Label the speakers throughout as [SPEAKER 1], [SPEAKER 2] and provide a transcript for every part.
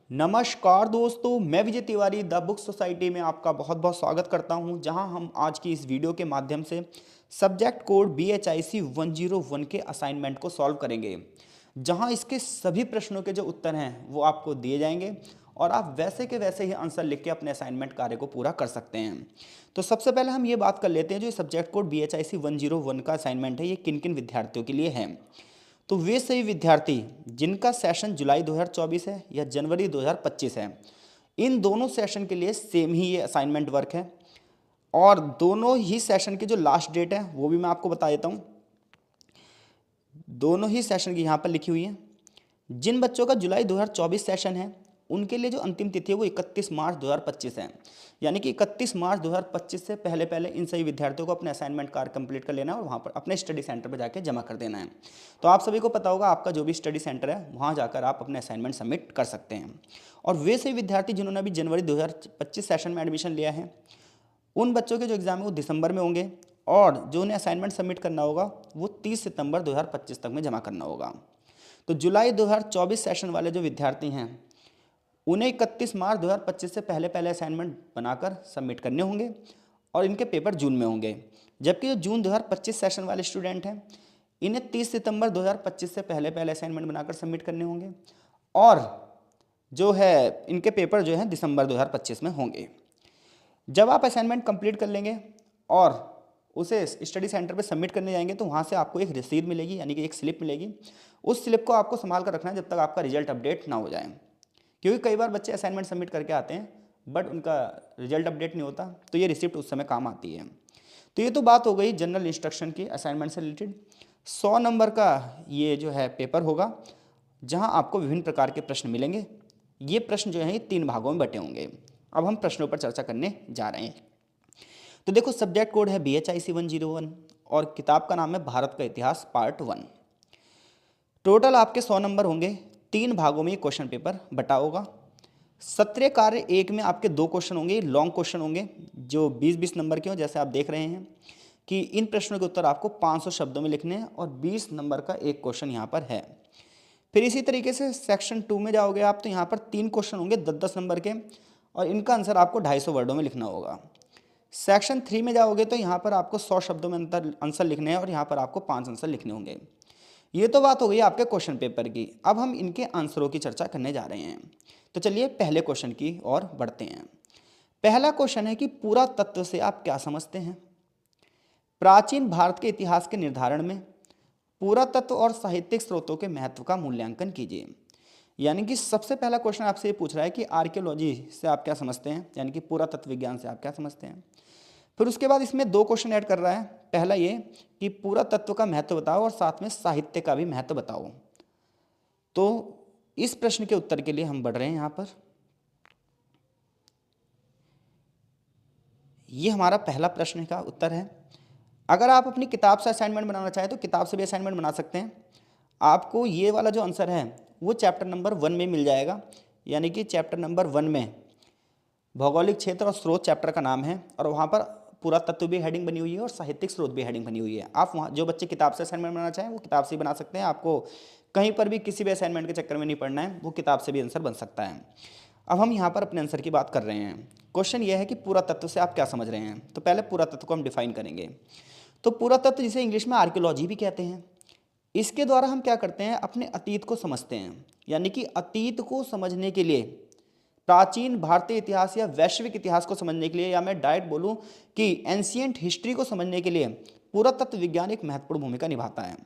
[SPEAKER 1] नमस्कार दोस्तों, मैं Vijay Tiwari the book society में आपका बहुत बहुत स्वागत करता हूं, जहां हम आज की इस वीडियो के माध्यम से सब्जेक्ट कोड BHIC 101 के असाइनमेंट को सॉल्व करेंगे। जहां इसके सभी प्रश्नों के जो उत्तर हैं वो आपको दिए जाएंगे और आप वैसे के वैसे ही आंसर लिख के अपने असाइनमेंट कार्य को पूरा कर सकते हैं। तो सबसे पहले हम ये बात कर लेते हैं, जो सब्जेक्ट कोड BHIC 101 का असाइनमेंट है ये किन किन विद्यार्थियों के लिए है। तो वे सभी विद्यार्थी जिनका सेशन जुलाई 2024 है या जनवरी 2025 है, इन दोनों सेशन के लिए सेम ही ये असाइनमेंट वर्क है। और दोनों ही सेशन की जो लास्ट डेट है वो भी मैं आपको बता देता हूँ। दोनों ही सेशन की यहाँ पर लिखी हुई है। जिन बच्चों का जुलाई 2024 सेशन है उनके लिए जो अंतिम तिथि है वो 31 मार्च 2025 है। यानी कि 31 मार्च 2025 से पहले पहले इन सभी विद्यार्थियों को अपने असाइनमेंट कार्य कंप्लीट कर लेना है और वहाँ पर अपने स्टडी सेंटर पर जाकर जमा कर देना है। तो आप सभी को पता होगा, आपका जो भी स्टडी सेंटर है वहाँ जाकर आप अपने असाइनमेंट सबमिट कर सकते हैं। और वे सभी विद्यार्थी जिन्होंने अभी जनवरी 2025 सेशन में एडमिशन लिया है, उन बच्चों के जो एग्ज़ाम है वो दिसंबर में होंगे और जो उन्हें असाइनमेंट सबमिट करना होगा वो 30 सितंबर 2025 तक में जमा करना होगा। तो जुलाई 2024 सेशन वाले जो विद्यार्थी हैं उन्हें 31 मार्च 2025 से पहले पहले असाइनमेंट बनाकर सबमिट करने होंगे और इनके पेपर जून में होंगे। जबकि जो जून 2025 सेशन वाले स्टूडेंट हैं इन्हें 30 सितंबर 2025 से पहले पहले असाइनमेंट बनाकर सबमिट करने होंगे और जो है इनके पेपर जो है दिसंबर 2025 में होंगे। जब आप असाइनमेंट कंप्लीट कर लेंगे और उसे स्टडी सेंटर पे सबमिट करने जाएंगे तो वहाँ से आपको एक रसीद मिलेगी, यानी कि एक स्लिप मिलेगी। उस स्लिप को आपको संभाल कर रखना है जब तक आपका रिजल्ट अपडेट ना हो जाए, क्योंकि कई बार बच्चे असाइनमेंट सबमिट करके आते हैं बट उनका रिजल्ट अपडेट नहीं होता, तो ये रिसिप्ट उस समय काम आती है। तो ये तो बात हो गई जनरल इंस्ट्रक्शन की असाइनमेंट से रिलेटेड। 100 नंबर का ये जो है पेपर होगा, जहाँ आपको विभिन्न प्रकार के प्रश्न मिलेंगे। ये प्रश्न जो हैं ये 3 भागों में बटे होंगे। अब हम प्रश्नों पर चर्चा करने जा रहे हैं। तो देखो, सब्जेक्ट कोड है BHIC 101 और किताब का नाम है भारत का इतिहास पार्ट 1। टोटल आपके 100 नंबर होंगे। 3 भागों में ये क्वेश्चन पेपर बटा होगा। सत्रीय कार्य 1 में आपके 2 क्वेश्चन होंगे, लॉन्ग क्वेश्चन होंगे जो 20-20 नंबर के हों। जैसे आप देख रहे हैं कि इन प्रश्नों के उत्तर आपको 500 शब्दों में लिखने हैं और 20 नंबर का एक क्वेश्चन यहाँ पर है। फिर इसी तरीके से सेक्शन 2 में जाओगे आप तो यहाँ पर 3 क्वेश्चन होंगे 10-10 नंबर के और इनका आंसर आपको 250 वर्डों में लिखना होगा। सेक्शन 3 में जाओगे तो यहाँ पर आपको 100 शब्दों में आंसर लिखने हैं और यहाँ पर आपको 5 आंसर लिखने होंगे। ये तो बात हो गई आपके क्वेश्चन पेपर की। अब हम इनके आंसरों की चर्चा करने जा रहे हैं। तो चलिए पहले क्वेश्चन की ओर बढ़ते हैं। पहला क्वेश्चन है कि पुरातत्व से आप क्या समझते हैं। प्राचीन भारत के इतिहास के निर्धारण में पुरातत्व और साहित्यिक स्रोतों के महत्व का मूल्यांकन कीजिए। यानी कि सबसे पहला क्वेश्चन आपसे ये पूछ रहा है कि आर्कियोलॉजी से आप क्या समझते हैं, यानी कि पुरातत्व विज्ञान से आप क्या समझते हैं। फिर उसके बाद इसमें 2 क्वेश्चन ऐड कर रहा है। पहला ये कि पुरातत्व का महत्व बताओ और साथ में साहित्य का भी महत्व बताओ। तो इस प्रश्न के उत्तर के लिए हम बढ़ रहे हैं यहाँ पर। ये हमारा पहला प्रश्न का उत्तर है। अगर आप अपनी किताब से असाइनमेंट बनाना चाहें तो किताब से भी असाइनमेंट बना सकते हैं। आपको ये वाला जो आंसर है वो चैप्टर नंबर 1 में मिल जाएगा। यानी कि चैप्टर नंबर 1 में भौगोलिक क्षेत्र और स्रोत चैप्टर का नाम है और वहाँ पर पुरातत्व भी हेडिंग बनी हुई है और साहित्यिक स्रोत भी हेडिंग बनी हुई है। आप वहाँ जो बच्चे किताब से असाइनमेंट बनाना चाहें वो किताब से ही बना सकते हैं। आपको कहीं पर भी किसी भी असाइनमेंट के चक्कर में नहीं पड़ना है, वो किताब से भी आंसर बन सकता है। अब हम यहाँ पर अपने आंसर की बात कर रहे हैं। क्वेश्चन ये है कि पुरातत्व से आप क्या समझ रहे हैं। तो पहले पुरातत्व को हम डिफाइन करेंगे। तो पुरातत्व जिसे इंग्लिश में आर्कियोलॉजी भी कहते हैं, इसके द्वारा हम क्या करते हैं, अपने अतीत को समझते हैं। यानी कि अतीत को समझने के लिए, प्राचीन भारतीय इतिहास या वैश्विक इतिहास को समझने के लिए, या मैं डायरेक्ट बोलूं कि एंशिएंट हिस्ट्री को समझने के लिए पुरातत्व विज्ञान एक महत्वपूर्ण भूमिका निभाता है।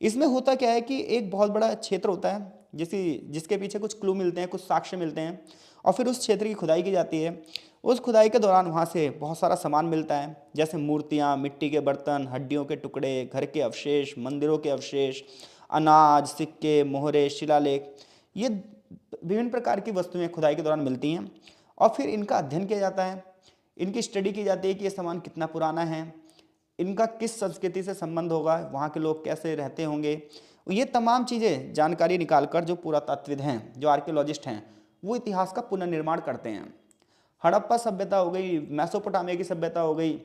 [SPEAKER 1] इसमें होता क्या है कि एक बहुत बड़ा क्षेत्र होता है जिसके पीछे कुछ क्लू मिलते हैं, कुछ साक्ष्य मिलते हैं और फिर उस क्षेत्र की खुदाई की जाती है। उस खुदाई के दौरान वहाँ से बहुत सारा सामान मिलता है, जैसे मूर्तियाँ, मिट्टी के बर्तन, हड्डियों के टुकड़े, घर के अवशेष, मंदिरों के अवशेष, अनाज, सिक्के, मोहरे, शिलालेख। ये विभिन्न प्रकार की वस्तुएं खुदाई के दौरान मिलती हैं और फिर इनका अध्ययन किया जाता है। इनकी स्टडी की जाती है कि ये सामान कितना पुराना है, इनका किस संस्कृति से संबंध होगा, वहाँ के लोग कैसे रहते होंगे। ये तमाम चीज़ें जानकारी निकालकर जो पुरातत्वविद हैं, जो आर्कियोलॉजिस्ट हैं, वो इतिहास का पुनर्निर्माण करते हैं। हड़प्पा सभ्यता हो गई, मेसोपोटामिया की सभ्यता हो गई,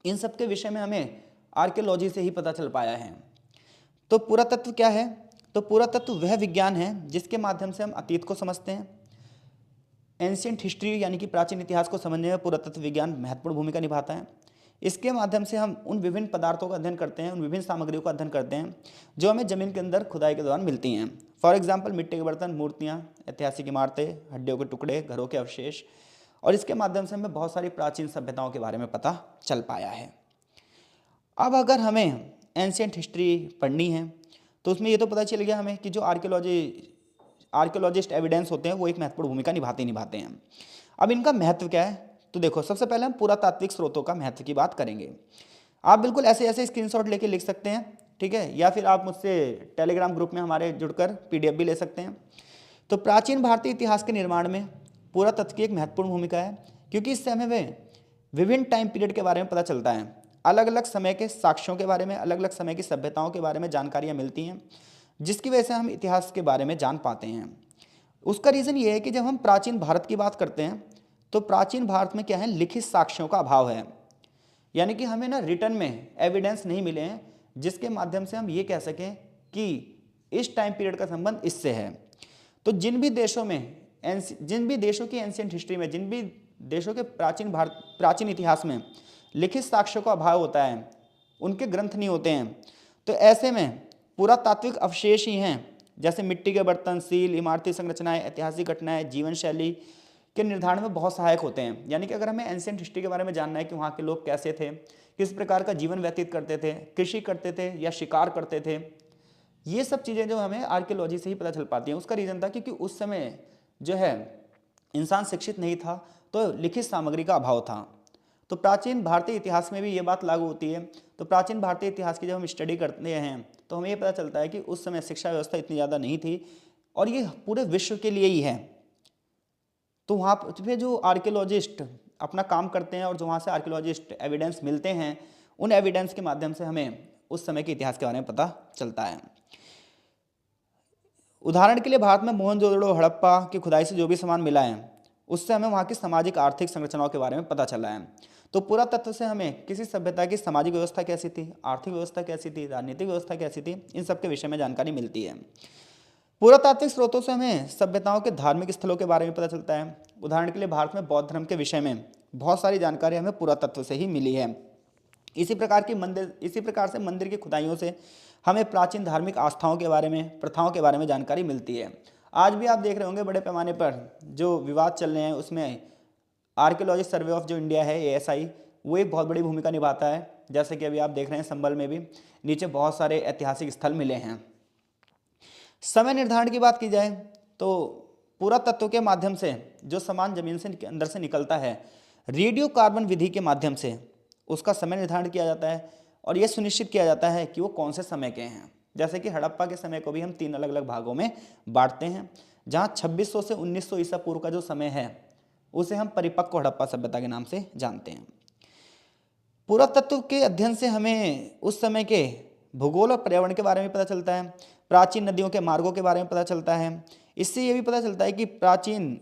[SPEAKER 1] इन सब के विषय में हमें आर्कियोलॉजी से ही पता चल पाया है। तो पुरातत्व क्या है? तो पुरातत्व वह विज्ञान है जिसके माध्यम से हम अतीत को समझते हैं, एंशियंट हिस्ट्री यानी कि प्राचीन इतिहास को समझने में पुरातत्व विज्ञान महत्वपूर्ण भूमिका निभाता है। इसके माध्यम से हम उन विभिन्न पदार्थों का अध्ययन करते हैं, उन विभिन्न सामग्रियों का अध्ययन करते हैं जो हमें जमीन के अंदर खुदाई के दौरान मिलती हैं। फॉर एग्जाम्पल मिट्टी के बर्तन, मूर्तियाँ, ऐतिहासिक इमारतें, हड्डियों के टुकड़े, घरों के अवशेष, और इसके माध्यम से हमें बहुत सारी प्राचीन सभ्यताओं के बारे में पता चल पाया है। अब अगर हमें एंशियंट हिस्ट्री पढ़नी है तो उसमें ये तो पता चल गया हमें कि जो आर्कियोलॉजिस्ट एविडेंस होते हैं वो एक महत्वपूर्ण भूमिका निभाते हैं। अब इनका महत्व क्या है, तो देखो सबसे पहले हम पुरातात्विक स्रोतों का महत्व की बात करेंगे। आप बिल्कुल ऐसे ऐसे स्क्रीनशॉट लेके लिख सकते हैं, ठीक है, या फिर आप मुझसे टेलीग्राम ग्रुप में हमारे जुड़कर पीडीएफ भी ले सकते हैं। तो प्राचीन भारतीय इतिहास के निर्माण में पुरातत्व की एक महत्वपूर्ण भूमिका है, क्योंकि इससे हमें विभिन्न टाइम पीरियड के बारे में पता चलता है, अलग अलग समय के साक्ष्यों के बारे में, अलग अलग समय की सभ्यताओं के बारे में जानकारियाँ मिलती हैं, जिसकी वजह से हम इतिहास के बारे में जान पाते हैं। उसका रीज़न ये है कि जब हम प्राचीन भारत की बात करते हैं तो प्राचीन भारत में क्या है, लिखित साक्ष्यों का अभाव है, यानी कि हमें ना रिटर्न में एविडेंस नहीं मिले हैं जिसके माध्यम से हम ये कह सकें कि इस टाइम पीरियड का संबंध इससे है। तो जिन भी देशों की एंशियंट हिस्ट्री में, जिन भी देशों के प्राचीन इतिहास में लिखित साक्ष्यों का अभाव होता है, उनके ग्रंथ नहीं होते हैं, तो ऐसे में पुरातात्विक अवशेष ही हैं, जैसे मिट्टी के बर्तन, सील, इमारती संरचनाएं, ऐतिहासिक घटनाएं, जीवन शैली के निर्धारण में बहुत सहायक होते हैं। यानी कि अगर हमें एंशियंट हिस्ट्री के बारे में जानना है कि वहाँ के लोग कैसे थे, किस प्रकार का जीवन व्यतीत करते थे, कृषि करते थे या शिकार करते थे, ये सब चीज़ें जो हमें आर्कियोलॉजी से ही पता चल पाती हैं। उसका रीज़न था क्योंकि उस समय जो है इंसान शिक्षित नहीं था, तो लिखित सामग्री का अभाव था। तो प्राचीन भारतीय इतिहास में भी ये बात लागू होती है। तो प्राचीन भारतीय इतिहास की जब हम स्टडी करते हैं तो हमें ये पता चलता है कि उस समय शिक्षा व्यवस्था इतनी ज़्यादा नहीं थी, और ये पूरे विश्व के लिए ही है। तो वहाँ पे जो आर्कियोलॉजिस्ट अपना काम करते हैं और जो वहाँ से आर्कियोलॉजिस्ट एविडेंस मिलते हैं, उन एविडेंस के माध्यम से हमें उस समय के इतिहास के बारे में पता चलता है। उदाहरण के लिए भारत में मोहनजोदड़ो, हड़प्पा की खुदाई से जो भी सामान मिला है, उससे हमें वहाँ की सामाजिक आर्थिक संरचनाओं के बारे में पता चला है। तो पुरातत्व से हमें किसी सभ्यता की सामाजिक व्यवस्था कैसी थी, आर्थिक व्यवस्था कैसी थी, राजनीतिक व्यवस्था कैसी थी, इन सब के विषय में जानकारी मिलती है। पुरातात्विक स्रोतों से हमें सभ्यताओं के धार्मिक स्थलों के बारे में पता चलता है। उदाहरण के लिए भारत में बौद्ध धर्म के विषय में बहुत सारी जानकारी हमें पुरातत्व से ही मिली है। इसी प्रकार से मंदिर की खुदाइयों से हमें प्राचीन धार्मिक आस्थाओं के बारे में, प्रथाओं के बारे में जानकारी मिलती है। आज भी आप देख रहे होंगे बड़े पैमाने पर जो विवाद चल रहे हैं, उसमें आर्कियोलॉजिकल सर्वे ऑफ जो इंडिया है, ASI, वो एक बहुत बड़ी भूमिका निभाता है। जैसे कि अभी आप देख रहे हैं संभल में भी नीचे बहुत सारे ऐतिहासिक स्थल मिले हैं। समय निर्धारण की बात की जाए तो पुरातत्व के माध्यम से जो सामान जमीन से अंदर से निकलता है, रेडियो कार्बन विधि के माध्यम से उसका समय निर्धारण किया जाता है, और यह सुनिश्चित किया जाता है कि वो कौन से समय के हैं। जैसे कि हड़प्पा के समय को भी हम 3 अलग अलग भागों में बांटते हैं, जहाँ 2600 से 1900 ईसा पूर्व का जो समय है उसे हम परिपक्व हड़प्पा सभ्यता के नाम से जानते हैं। पुरातत्व के अध्ययन से हमें उस समय के भूगोल और पर्यावरण के बारे में पता चलता है, प्राचीन नदियों के मार्गों के बारे में पता चलता है। इससे ये भी पता चलता है कि प्राचीन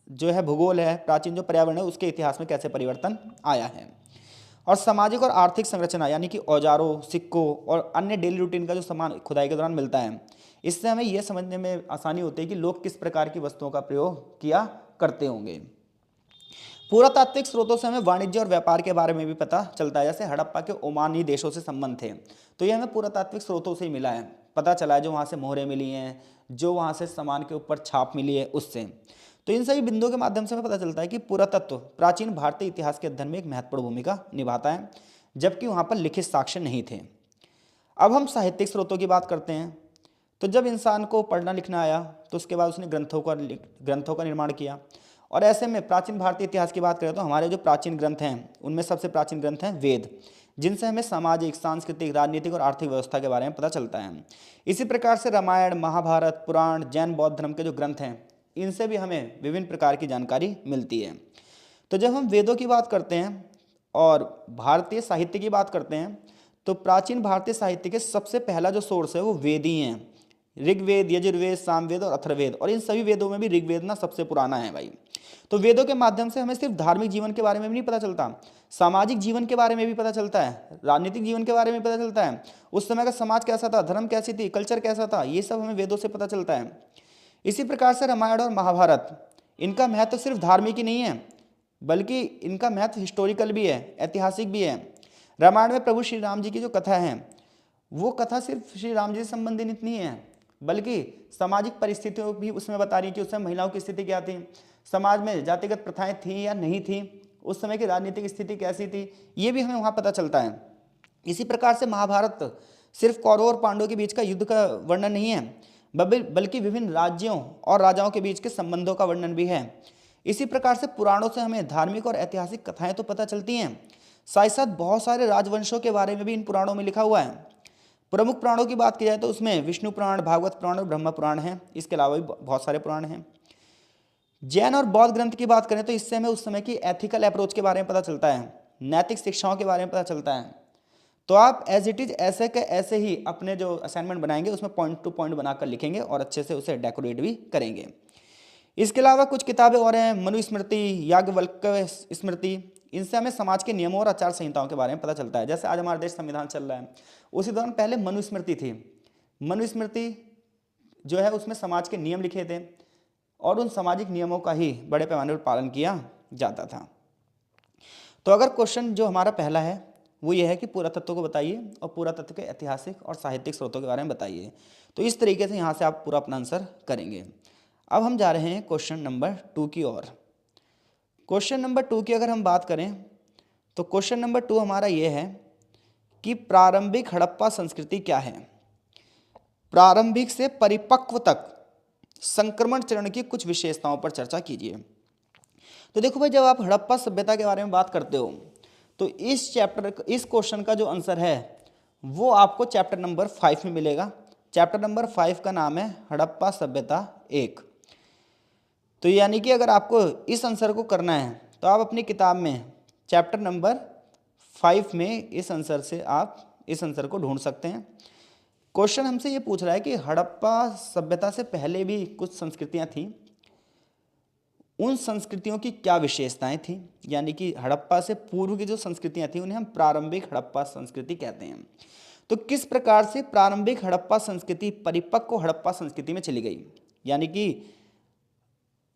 [SPEAKER 1] जो है भूगोल है, प्राचीन जो पर्यावरण है, उसके इतिहास में कैसे परिवर्तन आया है। और सामाजिक और आर्थिक संरचना यानी कि औजारों, सिक्कों और अन्य डेली रूटीन का जो सामान खुदाई के दौरान मिलता है, इससे हमें यह समझने में आसानी होती है कि लोग किस प्रकार की वस्तुओं का प्रयोग किया करते होंगे। पुरातात्विक स्रोतों से हमें वाणिज्य और व्यापार के बारे में भी पता चलता है। जैसे हड़प्पा के ओमानी देशों से संबंध थे, तो ये हमें पुरातात्विक स्रोतों से ही मिला है, पता चला है, जो वहाँ से मोहरें मिली हैं, जो वहाँ से सामान के ऊपर छाप मिली है, उससे। तो इन सभी बिंदुओं के माध्यम से हमें पता चलता है कि पुरातत्व प्राचीन भारतीय इतिहास के अध्ययन में एक महत्वपूर्ण भूमिका निभाता है, जबकि वहाँ पर लिखित साक्ष्य नहीं थे। अब हम साहित्यिक स्रोतों की बात करते हैं। तो जब इंसान को पढ़ना लिखना आया तो उसके बाद उसने ग्रंथों का निर्माण किया, और ऐसे में प्राचीन भारतीय इतिहास की बात करें तो हमारे जो प्राचीन ग्रंथ हैं उनमें सबसे प्राचीन ग्रंथ हैं वेद, जिनसे हमें सामाजिक, सांस्कृतिक, राजनीतिक और आर्थिक व्यवस्था के बारे में पता चलता है। इसी प्रकार से रामायण, महाभारत, पुराण, जैन बौद्ध धर्म के जो ग्रंथ हैं, इनसे भी हमें विभिन्न प्रकार की जानकारी मिलती है। तो जब हम वेदों की बात करते हैं और भारतीय साहित्य की बात करते हैं, तो प्राचीन भारतीय साहित्य के सबसे पहला जो सोर्स है वो वेद ही हैं। ऋग्वेद, यजुर्वेद, सामवेद और अथर्ववेद, और इन सभी वेदों में भी ऋग्वेद ना सबसे पुराना है भाई। तो वेदों के माध्यम से हमें सिर्फ धार्मिक जीवन के बारे में भी नहीं पता चलता, सामाजिक जीवन के बारे में भी पता चलता है, राजनीतिक जीवन के बारे में पता चलता है, उस समय का समाज कैसा था, धर्म कैसी थी, कल्चर कैसा था, ये सब हमें वेदों से पता चलता है। इसी प्रकार से रामायण और महाभारत, इनका महत्व सिर्फ धार्मिक ही नहीं है, बल्कि इनका महत्व हिस्टोरिकल भी है, ऐतिहासिक भी है। रामायण में प्रभु श्री राम जी की जो कथा है, वो कथा सिर्फ श्री राम जी से संबंधित नहीं है, बल्कि सामाजिक परिस्थितियों भी उसमें बता रही है कि उस समय महिलाओं की स्थिति क्या थी, समाज में जातिगत प्रथाएं थी या नहीं थी, उस समय की राजनीतिक स्थिति कैसी थी, ये भी हमें वहाँ पता चलता है। इसी प्रकार से महाभारत सिर्फ कौरवों और पांडवों के बीच का युद्ध का वर्णन नहीं है, बल्कि विभिन्न राज्यों और राजाओं के बीच के संबंधों का वर्णन भी है। इसी प्रकार से पुराणों से हमें धार्मिक और ऐतिहासिक कथाएं तो पता चलती हैं, साथ ही साथ बहुत सारे राजवंशों के बारे में भी इन पुराणों में लिखा हुआ है। प्रमुख पुराणों की बात की जाए तो उसमें विष्णु पुराण, भागवत पुराण और ब्रह्म पुराण हैं। इसके अलावा भी बहुत सारे पुराण हैं। जैन और बौद्ध ग्रंथ की बात करें तो इससे हमें उस समय की एथिकल अप्रोच के बारे में पता चलता है, नैतिक शिक्षाओं के बारे में पता चलता है। तो आप एज इट इज ऐसे के ऐसे ही अपने जो असाइनमेंट बनाएंगे उसमें पॉइंट टू पॉइंट बनाकर लिखेंगे और अच्छे से उसे डेकोरेट भी करेंगे। इसके अलावा कुछ किताबें और हैं, मनुस्मृति, याज्ञवल्क्य स्मृति, इनसे हमें समाज के नियमों और आचार संहिताओं के बारे में पता चलता है। जैसे आज हमारा देश संविधान चल रहा है, उसी दौरान पहले मनुस्मृति थी। मनुस्मृति जो है उसमें समाज के नियम लिखे थे और उन सामाजिक नियमों का ही बड़े पैमाने पर पालन किया जाता था। तो अगर क्वेश्चन जो हमारा पहला है वो ये है कि पुरातत्व को बताइए और पुरातत्व के ऐतिहासिक और साहित्यिक स्रोतों के बारे में बताइए, तो इस तरीके से यहाँ से आप पूरा अपना आंसर करेंगे। अब हम जा रहे हैं क्वेश्चन नंबर 2 की ओर। क्वेश्चन नंबर 2 की अगर हम बात करें तो क्वेश्चन नंबर 2 हमारा ये है कि प्रारंभिक हड़प्पा संस्कृति क्या है। प्रारंभिक से परिपक्व तक संक्रमण चरण की कुछ विशेषताओं पर चर्चा कीजिए। तो देखो भाई, जब आप हड़प्पा सभ्यता के बारे में बात करते हो तो इस क्वेश्चन का जो आंसर है वो आपको चैप्टर नंबर 5 में मिलेगा। चैप्टर नंबर 5 का नाम है हड़प्पा सभ्यता 1। तो यानी कि अगर आपको इस आंसर को करना है तो आप अपनी किताब में चैप्टर नंबर 5 में इस आंसर से आप इस आंसर को ढूंढ सकते हैं। क्वेश्चन हमसे ये पूछ रहा है कि हड़प्पा सभ्यता से पहले भी कुछ संस्कृतियां थीं, उन संस्कृतियों की क्या विशेषताएं थीं, यानी कि हड़प्पा से पूर्व की जो संस्कृतियां थीं उन्हें हम प्रारंभिक हड़प्पा संस्कृति कहते हैं। तो किस प्रकार से प्रारंभिक हड़प्पा संस्कृति परिपक्व हड़प्पा संस्कृति में चली गई, यानी कि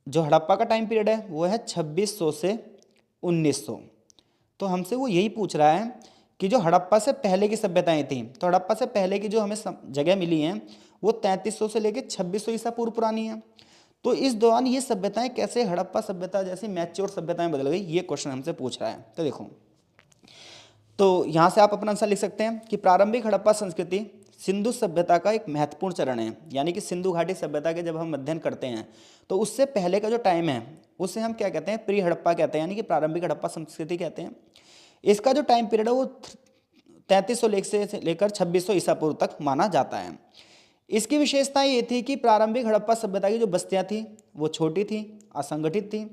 [SPEAKER 1] जो हड़प्पा का टाइम पीरियड है वो है 2600 से 1900। तो हमसे वो यही पूछ रहा है कि जो हड़प्पा से पहले की सभ्यताएं थीं, तो हड़प्पा से पहले की जो हमें जगह मिली हैं वो 3300 से लेकर 2600 ईसा पूर्व पुरानी है। तो इस दौरान ये सभ्यताएं कैसे हड़प्पा सभ्यता जैसी मैच्योर सभ्यताएं बदल गई, ये क्वेश्चन हमसे पूछ रहा है। तो देखो, तो यहाँ से आप अपना आंसर लिख सकते हैं कि प्रारंभिक हड़प्पा संस्कृति सिंधु सभ्यता का एक महत्वपूर्ण चरण है, यानी कि सिंधु घाटी सभ्यता के जब हम अध्ययन करते हैं तो उससे पहले का जो टाइम है उसे हम क्या कहते हैं, प्री हड़प्पा कहते हैं, यानी कि प्रारंभिक हड़प्पा संस्कृति कहते हैं। इसका जो टाइम पीरियड है वो 3300 से लेकर 2600 ईसा पूर्व तक माना जाता है। इसकी विशेषता ये थी कि प्रारंभिक हड़प्पा सभ्यता की जो बस्तियां थी वो छोटी थी, असंगठित थी,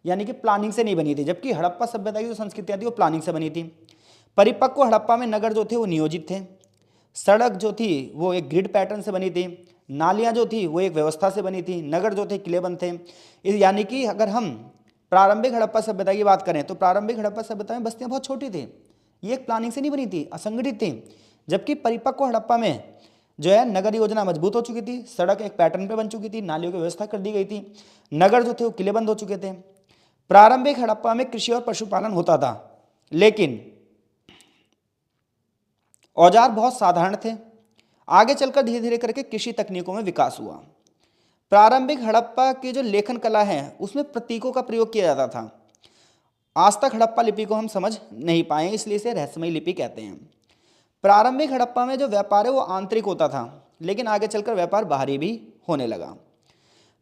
[SPEAKER 1] यानी कि प्लानिंग से नहीं बनी थी, जबकि हड़प्पा सभ्यता की जो संस्कृतियां थी वो प्लानिंग से बनी थी। परिपक्व हड़प्पा में नगर जो थे वो नियोजित थे, सड़क जो थी वो एक ग्रिड पैटर्न से बनी थी, नालियां जो थी वो एक व्यवस्था से बनी थी, नगर जो थे किलेबंद थे। यानी कि अगर हम प्रारंभिक हड़प्पा सभ्यता की बात करें तो प्रारंभिक हड़प्पा सभ्यता में बस्तियां बहुत छोटी थी, ये एक प्लानिंग से नहीं बनी थी, असंगठित थी। जबकि परिपक्व हड़प्पा में जो है नगर योजना मजबूत हो चुकी थी, सड़क एक पैटर्न पे बन चुकी थी, नालियों की व्यवस्था कर दी गई थी, नगर जो थे वो किलेबंद हो चुके थे। प्रारंभिक हड़प्पा में कृषि और पशुपालन होता था, लेकिन औजार बहुत साधारण थे। आगे चलकर धीरे धीरे करके कृषि तकनीकों में विकास हुआ। प्रारंभिक हड़प्पा की जो लेखन कला है उसमें प्रतीकों का प्रयोग किया जाता था। आज तक हड़प्पा लिपि को हम समझ नहीं पाए, इसलिए इसे रहस्यमयी लिपि कहते हैं। प्रारंभिक हड़प्पा में जो व्यापार है वो आंतरिक होता था, लेकिन आगे चलकर व्यापार बाहरी भी होने लगा।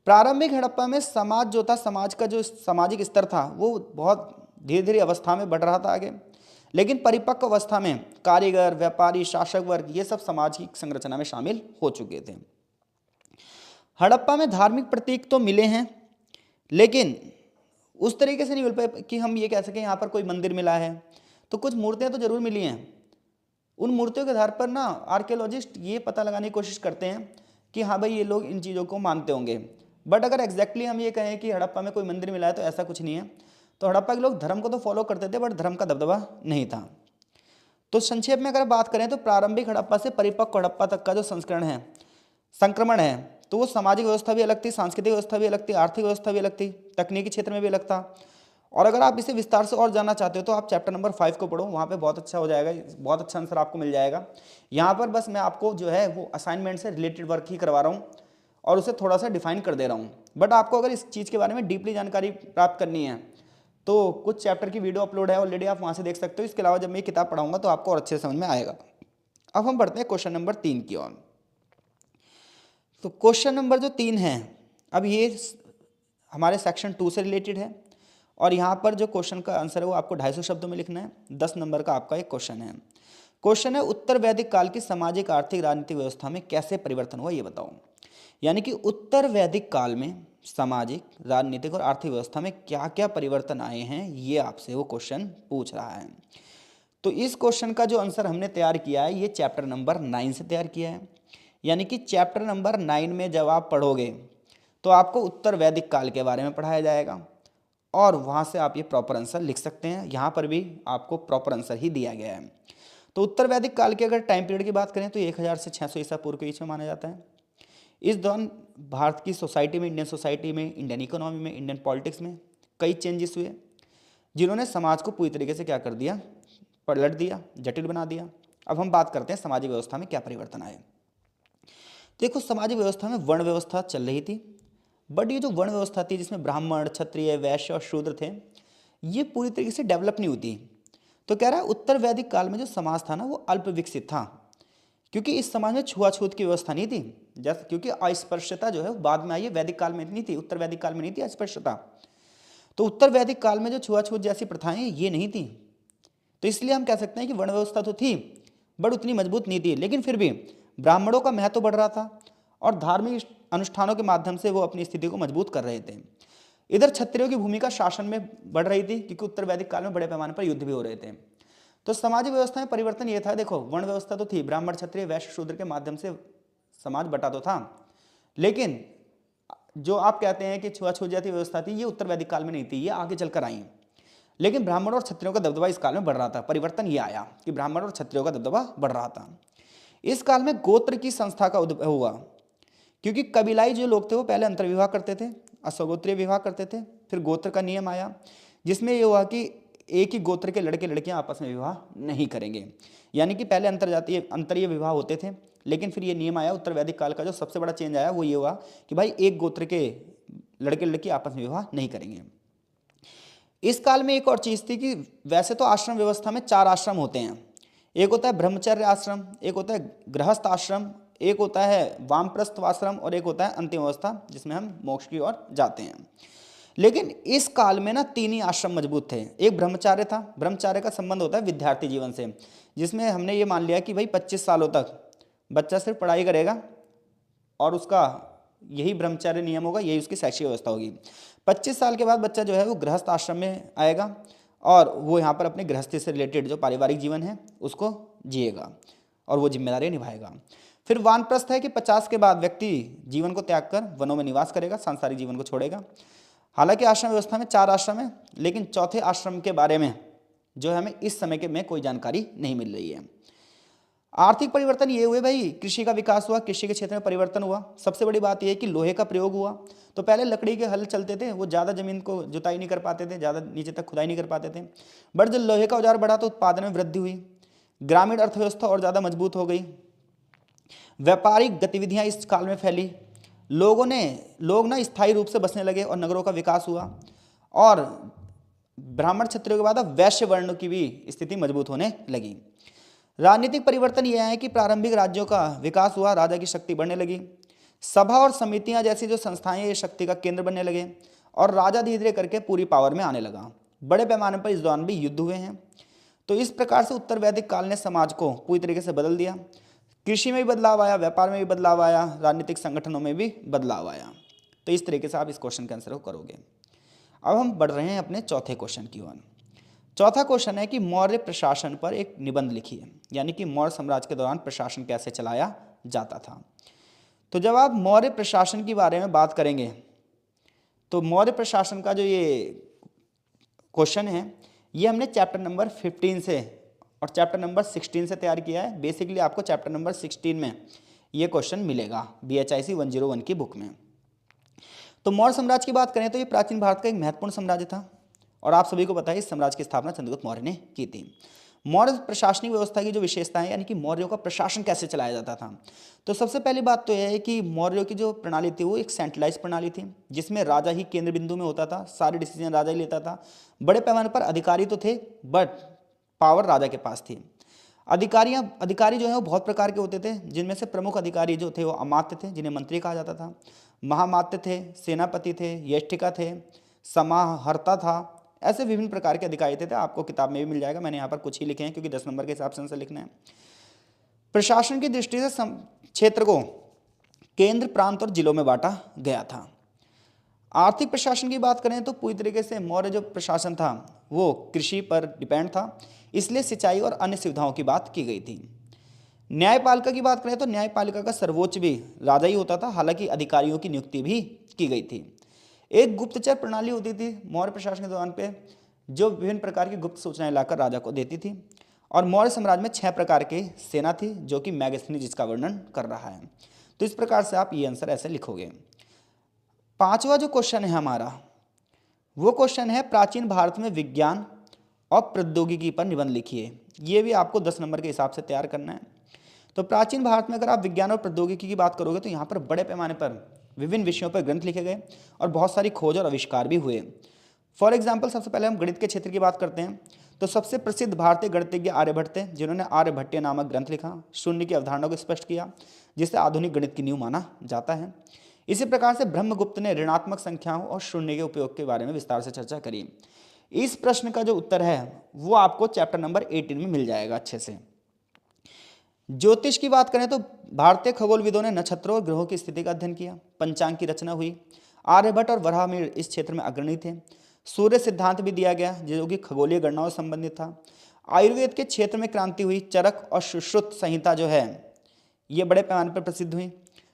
[SPEAKER 1] प्रारंभिक हड़प्पा में समाज जो था, समाज का जो सामाजिक स्तर था वो बहुत धीरे धीरे अवस्था में बढ़ रहा था आगे, लेकिन परिपक्व अवस्था में कारीगर, व्यापारी, शासक वर्ग ये सब समाज की संरचना में शामिल हो चुके थे। हड़प्पा में धार्मिक प्रतीक तो मिले हैं, लेकिन उस तरीके से नहीं मिल पाए कि हम ये कह सकें यहाँ पर कोई मंदिर मिला है। तो कुछ मूर्तियाँ तो जरूर मिली हैं। उन मूर्तियों के आधार पर ना आर्कियोलॉजिस्ट ये पता लगाने की कोशिश करते हैं कि हाँ भाई ये लोग इन चीज़ों को मानते होंगे, बट अगर एग्जैक्टली हम ये कहें कि हड़प्पा में कोई मंदिर मिला है तो ऐसा कुछ नहीं है। तो हड़प्पा के लोग धर्म को तो फॉलो करते थे, बट धर्म का दबदबा नहीं था। तो संक्षेप में अगर बात करें तो प्रारंभिक हड़प्पा से परिपक्व हड़प्पा तक का जो संक्रमण है तो वो सामाजिक व्यवस्था भी अलग थी, सांस्कृतिक व्यवस्था भी अलग थी, आर्थिक व्यवस्था भी अलग थी, तकनीकी क्षेत्र में भी अलग था। और अगर आप इसे विस्तार से और जानना चाहते हो तो आप चैप्टर नंबर 5 को पढ़ो, वहाँ पे बहुत अच्छा हो जाएगा, बहुत अच्छा आंसर आपको मिल जाएगा। यहाँ पर बस मैं आपको जो है वो असाइनमेंट से रिलेटेड वर्क ही करवा रहा हूँ और उसे थोड़ा सा डिफाइन कर दे रहा हूँ। बट आपको अगर इस चीज़ के बारे में डीपली जानकारी प्राप्त करनी है तो कुछ चैप्टर की वीडियो अपलोड है ऑलरेडी, आप वहाँ से देख सकते हो। इसके अलावा जब मैं ये किताब पढ़ाऊंगा तो आपको और अच्छे से समझ में आएगा। अब हम बढ़ते हैं क्वेश्चन नंबर 3 की ओर। तो क्वेश्चन नंबर जो 3 है, अब ये हमारे सेक्शन 2 से रिलेटेड है और यहाँ पर जो क्वेश्चन का आंसर है वो आपको 250 शब्दों में लिखना है। 10 नंबर का आपका एक क्वेश्चन है। क्वेश्चन है उत्तर वैदिक काल की सामाजिक आर्थिक राजनीतिक व्यवस्था में कैसे परिवर्तन हुआ ये बताओ। यानी कि उत्तर वैदिक काल में सामाजिक राजनीतिक और आर्थिक व्यवस्था में क्या क्या परिवर्तन आए हैं, ये आपसे वो क्वेश्चन पूछ रहा है। तो इस क्वेश्चन का जो आंसर हमने तैयार किया है ये चैप्टर नंबर 9 से तैयार किया है। यानी कि चैप्टर नंबर 9 में जब आप पढ़ोगे तो आपको उत्तर वैदिक काल के बारे में पढ़ाया जाएगा और वहाँ से आप ये प्रॉपर आंसर लिख सकते हैं। यहाँ पर भी आपको प्रॉपर आंसर ही दिया गया है। तो उत्तर वैदिक काल के अगर टाइम पीरियड की बात करें तो 1000 से 600 ईसा पूर्व के बीच में माना जाता है। इस दौरान भारत की सोसाइटी में, इंडियन सोसाइटी में, इंडियन इकोनॉमी में, इंडियन पॉलिटिक्स में कई चेंजेस हुए जिन्होंने समाज को पूरी तरीके से क्या कर दिया, पलट दिया, जटिल बना दिया। अब हम बात करते हैं सामाजिक व्यवस्था में क्या परिवर्तन आए। देखो, सामाजिक व्यवस्था में वर्ण व्यवस्था चल रही थी, बट ये जो वर्ण व्यवस्था थी जिसमें ब्राह्मण, क्षत्रिय, वैश्य और शूद्र थे, ये पूरी तरीके से डेवलप नहीं होती। तो कह रहा है उत्तर वैदिक काल में जो समाज था ना वो अल्प विकसित था, क्योंकि इस समाज में छुआछूत की व्यवस्था नहीं थी। जैसे क्योंकि अस्पृश्यता जो है वो बाद में आई है, वैदिक काल में नहीं थी, उत्तर वैदिक काल में नहीं थी अस्पृश्यता। तो उत्तर वैदिक काल में जो छुआछूत जैसी प्रथाएं ये नहीं थी। तो इसलिए हम कह सकते हैं कि वर्ण व्यवस्था तो थी बट उतनी मजबूत नहीं थी, लेकिन फिर भी ब्राह्मणों का महत्व बढ़ रहा था और धार्मिक अनुष्ठानों के माध्यम से वो अपनी स्थिति को मजबूत कर रहे थे। इधर क्षत्रियों की भूमिका शासन में बढ़ रही थी क्योंकि उत्तर वैदिक काल में बड़े पैमाने पर युद्ध भी हो रहे थे। तो सामाजिक व्यवस्था में परिवर्तन ये था, देखो वर्ण व्यवस्था तो थी, ब्राह्मण, क्षत्रिय, वैश्य, शूद्र के माध्यम से समाज बटा तो था, लेकिन जो आप कहते हैं कि छुआछूत जैसी व्यवस्था थी ये उत्तर वैदिक काल में नहीं थी, ये आगे चलकर आई। लेकिन ब्राह्मणों और क्षत्रियों का दबदबा इस काल में बढ़ रहा था। परिवर्तन ये आया कि ब्राह्मण और क्षत्रियों का दबदबा बढ़ रहा था। इस काल में गोत्र की संस्था का उद्भव हुआ, क्योंकि कबीलाई जो लोग थे वो पहले अंतर्विवाह करते थे, अस्वगोत्रीय विवाह करते थे। फिर गोत्र का नियम आया जिसमें ये हुआ कि एक ही गोत्र के लड़के लड़कियां आपस में विवाह नहीं करेंगे। यानी कि पहले अंतरीय विवाह होते थे, लेकिन फिर ये नियम आया। उत्तर वैदिक काल का जो सबसे बड़ा चेंज आया वो ये हुआ कि भाई एक गोत्र के लड़के लड़की आपस में विवाह नहीं करेंगे। इस काल में एक और चीज़ थी कि वैसे तो आश्रम व्यवस्था में 4 आश्रम होते हैं। एक होता है ब्रह्मचर्य आश्रम, एक होता है गृहस्थ आश्रम, एक होता है वामप्रस्थ आश्रम और एक होता है अंतिम अवस्था जिसमें हम मोक्ष की ओर जाते हैं। लेकिन इस काल में ना 3 ही आश्रम मजबूत थे। एक ब्रह्मचार्य था, ब्रह्मचार्य का संबंध होता है विद्यार्थी जीवन से, जिसमें हमने ये मान लिया कि भाई 25 सालों तक बच्चा सिर्फ पढ़ाई करेगा और उसका यही ब्रह्मचार्य नियम होगा, यही उसकी शैक्षिक व्यवस्था होगी। 25 साल के बाद बच्चा जो है वो गृहस्थ आश्रम में आएगा और वो यहाँ पर अपने गृहस्थी से रिलेटेड जो पारिवारिक जीवन है उसको जिएगा और वो जिम्मेदारियाँ निभाएगा। फिर वानप्रस्थ है कि 50 के बाद व्यक्ति जीवन को त्याग कर वनों में निवास करेगा, सांसारिक जीवन को छोड़ेगा। हालांकि आश्रम व्यवस्था में 4 आश्रम है, लेकिन चौथे आश्रम के बारे में जो है हमें इस समय के में कोई जानकारी नहीं मिल रही है। आर्थिक परिवर्तन ये हुए भाई, कृषि का विकास हुआ, कृषि के क्षेत्र में परिवर्तन हुआ। सबसे बड़ी बात यह है कि लोहे का प्रयोग हुआ। तो पहले लकड़ी के हल चलते थे, वो ज़्यादा जमीन को जुताई नहीं कर पाते थे, ज़्यादा नीचे तक खुदाई नहीं कर पाते थे। बट जब लोहे का औजार बढ़ा तो उत्पादन में वृद्धि हुई, ग्रामीण अर्थव्यवस्था और ज़्यादा मजबूत हो गई, व्यापारिक गतिविधियाँ इस काल में फैली, लोग ना स्थायी रूप से बसने लगे और नगरों का विकास हुआ। और ब्राह्मण क्षत्रियों के बाद अब वैश्य वर्ण की भी स्थिति मजबूत होने लगी। राजनीतिक परिवर्तन यह है कि प्रारंभिक राज्यों का विकास हुआ, राजा की शक्ति बढ़ने लगी, सभा और समितियां जैसी जो संस्थाएं ये शक्ति का केंद्र बनने लगे और राजा धीरे धीरे करके पूरी पावर में आने लगा। बड़े पैमाने पर इस दौरान भी युद्ध हुए हैं। तो इस प्रकार से उत्तर वैदिक काल ने समाज को पूरी तरीके से बदल दिया। कृषि में भी बदलाव आया, व्यापार में भी बदलाव आया, राजनीतिक संगठनों में भी बदलाव आया। तो इस तरीके से आप इस क्वेश्चन के आंसर को करोगे। अब हम बढ़ रहे हैं अपने चौथे क्वेश्चन की ओर। चौथा क्वेश्चन है कि मौर्य प्रशासन पर एक निबंध लिखिए, यानी कि मौर्य साम्राज्य के दौरान प्रशासन कैसे चलाया जाता था। तो जब आप मौर्य प्रशासन के बारे में बात करेंगे तो मौर्य प्रशासन का जो ये क्वेश्चन है ये हमने चैप्टर नंबर 15 से और चैप्टर नंबर 16 से तैयार किया है। बेसिकली आपको चैप्टर नंबर 16 में ये क्वेश्चन मिलेगा BHIC 101 की बुक में। तो मौर्य साम्राज्य की बात करें तो ये प्राचीन भारत का एक महत्वपूर्ण साम्राज्य था और आप सभी को पता है इस साम्राज्य की स्थापना चंद्रगुप्त मौर्य ने की थी। मौर्य प्रशासनिक व्यवस्था की जो विशेषता है यानी कि मौर्यों का प्रशासन कैसे चलाया जाता था, तो सबसे पहली बात तो यह है कि मौर्यों की जो प्रणाली थी वो एक सेंट्रलाइज प्रणाली थी जिसमें राजा ही केंद्र बिंदु में होता था, सारे डिसीजन राजा ही लेता था। बड़े पैमाने पर अधिकारी तो थे बट पावर राजा के पास थी। अधिकारी जो है वो बहुत प्रकार के होते थे, जिनमें से प्रमुख अधिकारी जो थे वो अमात्य थे जिन्हें मंत्री कहा जाता था, महामात्य थे, सेनापति थे, यष्टिका थे, समाहर्ता था। ऐसे विभिन्न प्रकार के अधिकारी थे, आपको किताब में भी मिल जाएगा, मैंने यहाँ पर कुछ ही लिखे हैं क्योंकि 10 नंबर के हिसाब से आंसर लिखना है। प्रशासन की दृष्टि से क्षेत्र को केंद्र, प्रांत और जिलों में बांटा गया था। आर्थिक प्रशासन की बात करें तो पूरी तरीके से मौर्य जो प्रशासन था वो कृषि पर डिपेंड था, इसलिए सिंचाई और अन्य सुविधाओं की बात की गई थी। न्यायपालिका की बात करें तो न्यायपालिका का सर्वोच्च भी राजा ही होता था, हालांकि अधिकारियों की नियुक्ति भी की गई थी। एक गुप्तचर प्रणाली होती थी मौर्य प्रशासन के दौरान पे, जो विभिन्न प्रकार की गुप्त सूचनाएं लाकर राजा को देती थी। और मौर्य साम्राज्य में 6 प्रकार की सेना थी, जो कि मैगस्थनी जिसका वर्णन कर रहा है। तो इस प्रकार से आप ये आंसर ऐसे लिखोगे। 5वां जो क्वेश्चन है हमारा वो क्वेश्चन है प्राचीन भारत में विज्ञान और प्रौद्योगिकी पर निबंध लिखिए। ये भी आपको 10 नंबर के हिसाब से तैयार करना है। तो प्राचीन भारत में अगर आप विज्ञान और प्रौद्योगिकी की बात करोगे तो यहाँ पर बड़े पैमाने पर विभिन्न विषयों पर ग्रंथ लिखे गए और बहुत सारी खोज और आविष्कार भी हुए। फॉर एग्जाम्पल सबसे पहले हम गणित के क्षेत्र की बात करते हैं तो सबसे प्रसिद्ध भारतीय गणितज्ञ आर्यभट्ट थे, जिन्होंने आर्यभट्टीय नामक ग्रंथ लिखा, शून्य की अवधारणा को स्पष्ट किया, जिसे आधुनिक गणित की नींव माना जाता है। इसी प्रकार से ब्रह्मगुप्त ने ऋणात्मक संख्याओं और शून्य के उपयोग के बारे में विस्तार से चर्चा करी। इस प्रश्न का जो उत्तर है वो आपको चैप्टर नंबर 18 में मिल जाएगा अच्छे से। ज्योतिष की बात करें तो भारतीय खगोलविदों ने नक्षत्रों और ग्रहों की स्थिति का अध्ययन किया, पंचांग की रचना हुई। आर्यभट्ट और वराहमिहिर इस क्षेत्र में अग्रणी थे। सूर्य सिद्धांत भी दिया गया जो कि खगोलीय गणनाओं से संबंधित था। आयुर्वेद के क्षेत्र में क्रांति हुई। चरक और सुश्रुत संहिता जो है ये बड़े पैमाने पर प्रसिद्ध हुई।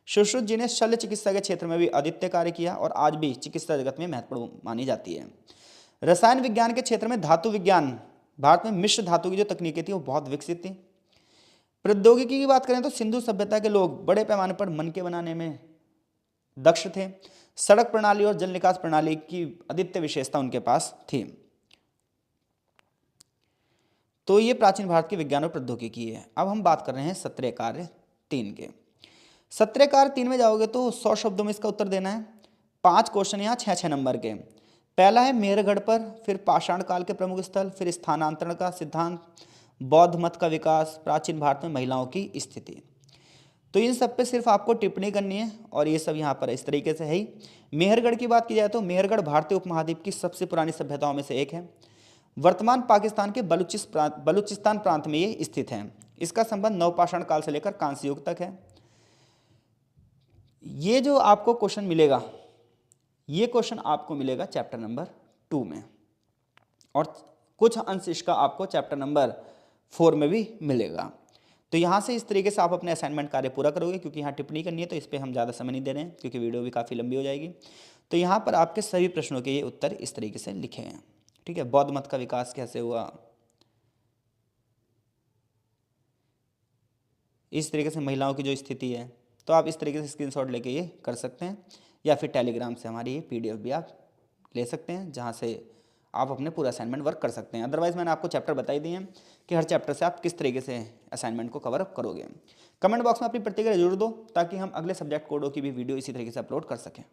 [SPEAKER 1] सुश्रुत जी ने शल्य चिकित्सा के क्षेत्र में भी अद्वितीय कार्य किया और आज भी चिकित्सा जगत में महत्वपूर्ण मानी जाती है। रसायन विज्ञान के क्षेत्र में धातु विज्ञान, भारत में मिश्र धातु की जो तकनीकें थी वो बहुत विकसित थी। प्रौद्योगिकी की बात करें तो सिंधु सभ्यता के लोग बड़े पैमाने पर मनके बनाने में दक्ष थे। सड़क प्रणाली और जल निकास प्रणाली की अद्वितीय विशेषता उनके पास थी। तो ये प्राचीन भारत के विज्ञान और प्रौद्योगिकी है। अब हम बात कर रहे हैं सत्रेय कार्य 3 के। सत्रेय कार्य 3 में जाओगे तो 100 शब्दों में इसका उत्तर देना है। 5 क्वेश्चन यहाँ 6-6 नंबर के। पहला है मेहरगढ़ पर, फिर पाषाण काल के प्रमुख स्थल, फिर स्थानांतरण का सिद्धांत, बौद्ध मत का विकास, प्राचीन भारत में महिलाओं की स्थिति। तो इन सब पे सिर्फ आपको टिप्पणी करनी है और ये सब यहाँ पर इस तरीके से है ही। मेहरगढ़ की बात की जाए तो मेहरगढ़ भारतीय उपमहाद्वीप की सबसे पुरानी सभ्यताओं में से एक है। वर्तमान पाकिस्तान के बलूचिस्तान प्रांत में ये स्थित है। इसका संबंध नवपाषाण काल से लेकर कांस्य युग तक है। ये जो आपको क्वेश्चन मिलेगा, ये क्वेश्चन आपको मिलेगा चैप्टर नंबर 2 में और कुछ अंश इसका आपको चैप्टर नंबर 4 में भी मिलेगा। तो यहाँ से इस तरीके से आप अपने असाइनमेंट कार्य पूरा करोगे, क्योंकि यहाँ टिप्पणी करनी है तो इस पर हम ज़्यादा समय नहीं दे रहे हैं क्योंकि वीडियो भी काफ़ी लंबी हो जाएगी। तो यहाँ पर आपके सभी प्रश्नों के ये उत्तर इस तरीके से लिखे हैं। ठीक है, बौद्ध मत का विकास कैसे हुआ, इस तरीके से महिलाओं की जो स्थिति है, तो आप इस तरीके से स्क्रीनशॉट लेके ये कर सकते हैं या फिर टेलीग्राम से हमारी ये PDF भी आप ले सकते हैं, जहाँ से आप अपने पूरा असाइनमेंट वर्क कर सकते हैं। अदरवाइज मैंने आपको चैप्टर बताई दिए हैं कि हर चैप्टर से आप किस तरीके से असाइनमेंट को कवर अप करोगे। कमेंट बॉक्स में अपनी प्रतिक्रिया जरूर दो ताकि हम अगले सब्जेक्ट कोडों की भी वीडियो इसी तरीके से अपलोड कर सकें।